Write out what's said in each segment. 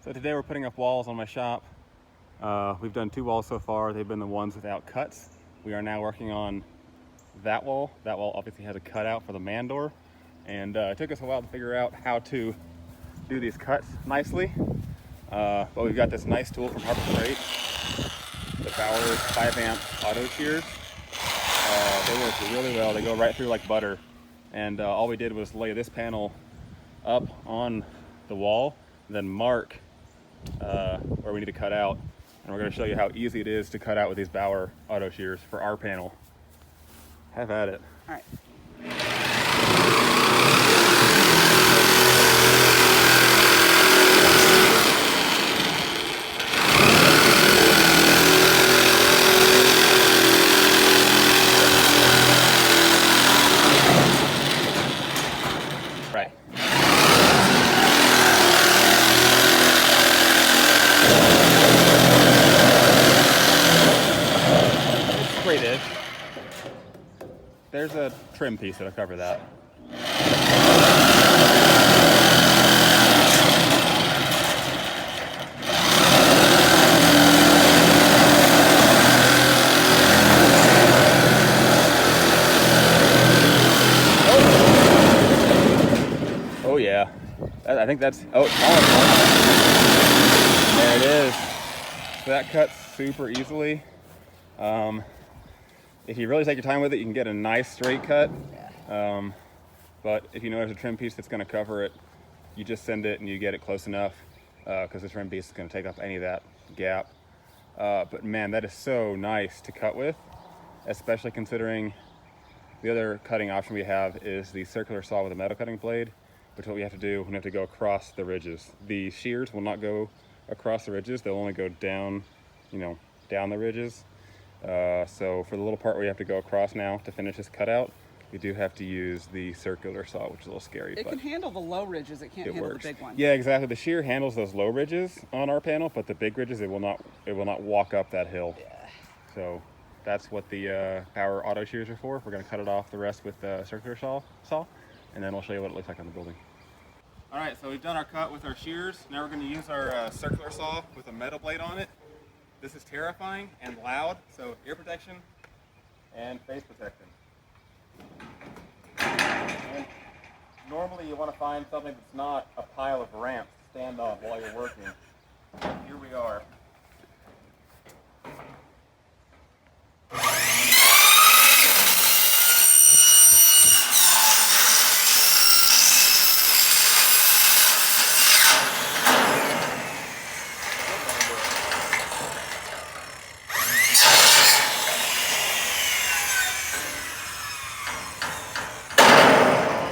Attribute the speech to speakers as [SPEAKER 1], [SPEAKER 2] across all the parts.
[SPEAKER 1] So today we're putting up walls on my shop. We've done 2 walls so far. They've been the ones without cuts. We are now working on that wall. That wall obviously has a cutout for the man door. And it took us a while to figure out how to do these cuts nicely. But we've got this nice tool from Harbor Freight, the Bauer 5-amp Autoshears. They work really well. They go right through like butter. And all we did was lay this panel up on the wall, then mark where we need to cut out. And we're going to show you how easy it is to cut out with these Bauer Autoshears for our panel. Have at it.
[SPEAKER 2] All right.
[SPEAKER 1] Right. It's straight-ish. There's a trim piece that'll cover that. Oh yeah, I think that's, oh, there it is. So that cuts super easily. If you really take your time with it, you can get a nice straight cut. But if you know there's a trim piece that's going to cover it, you just send it and you get it close enough, because the trim piece is going to take up any of that gap. But man, that is so nice to cut with, especially considering the other cutting option we have is the circular saw with a metal cutting blade, which what we have to do, we have to go across the ridges. The shears will not go across the ridges, they'll only go down, down the ridges. So for the little part where you have to go across now to finish this cutout, you do have to use the circular saw, which is a little scary.
[SPEAKER 2] It can handle the low ridges, it can't handle the big ones.
[SPEAKER 1] Yeah, exactly. The shear handles those low ridges on our panel, but the big ridges, it will not walk up that hill.
[SPEAKER 2] Yeah.
[SPEAKER 1] So that's what the Bauer Autoshears are for. We're going to cut it off the rest with the circular saw, and then I'll show you what it looks like on the building. All right, so we've done our cut with our shears. Now we're going to use our circular saw with a metal blade on it. This is terrifying and loud, so ear protection and face protection. And normally you want to find something that's not a pile of ramps to stand on while you're working. But here we are.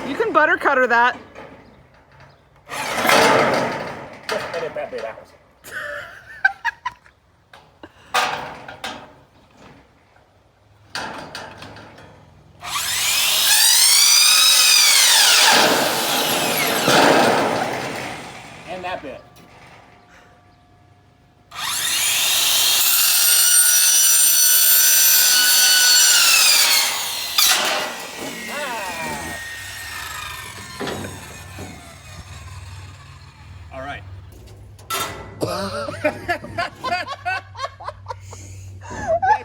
[SPEAKER 2] You can butter cutter that.
[SPEAKER 1] Just edit that bit out. And that bit. All right. Yeah,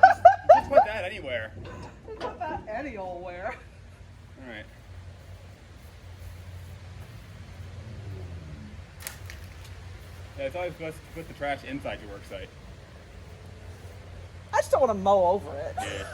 [SPEAKER 1] just put that anywhere.
[SPEAKER 2] Put that any old where.
[SPEAKER 1] All right. Yeah, it's always best to put the trash inside your work site.
[SPEAKER 2] I just don't want to mow over it.
[SPEAKER 1] Yeah.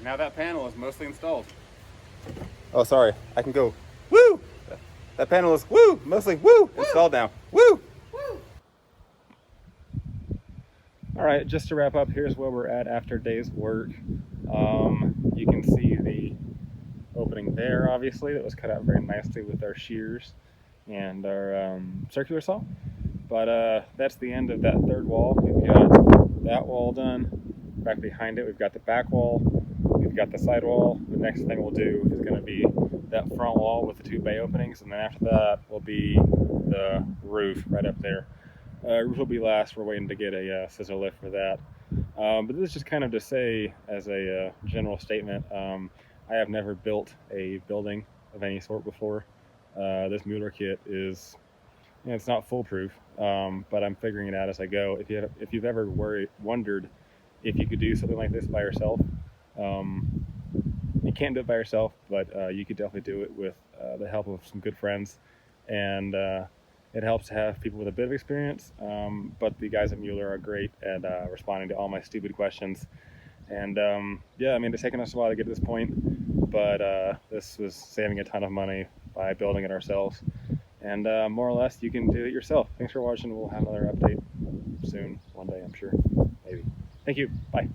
[SPEAKER 1] Now that panel is mostly installed. Oh, sorry. I can go. Woo! That panel is woo, mostly woo, installed now. Woo! All right, just to wrap up, here's where we're at after day's work. You can see the opening there, obviously, that was cut out very nicely with our shears and our circular saw. But that's the end of that third wall. We've got that wall done. Back behind it, we've got the back wall. We've got the side wall. The next thing we'll do is going to be that front wall with the 2 bay openings, and then after that will be the roof right up there. Roof will be last. We're waiting to get a scissor lift for that. But this is just kind of to say, as a general statement, I have never built a building of any sort before. This Mueller kit is, it's not foolproof, but I'm figuring it out as I go. If you've ever wondered if you could do something like this by yourself, you can't do it by yourself, but you could definitely do it with the help of some good friends. And it helps to have people with a bit of experience, but the guys at Mueller are great at responding to all my stupid questions. And yeah, I mean, it's taken us a while to get to this point, but this was saving a ton of money by building it ourselves. And more or less, you can do it yourself. Thanks for watching. We'll have another update soon, one day, I'm sure, maybe. Thank you. Bye.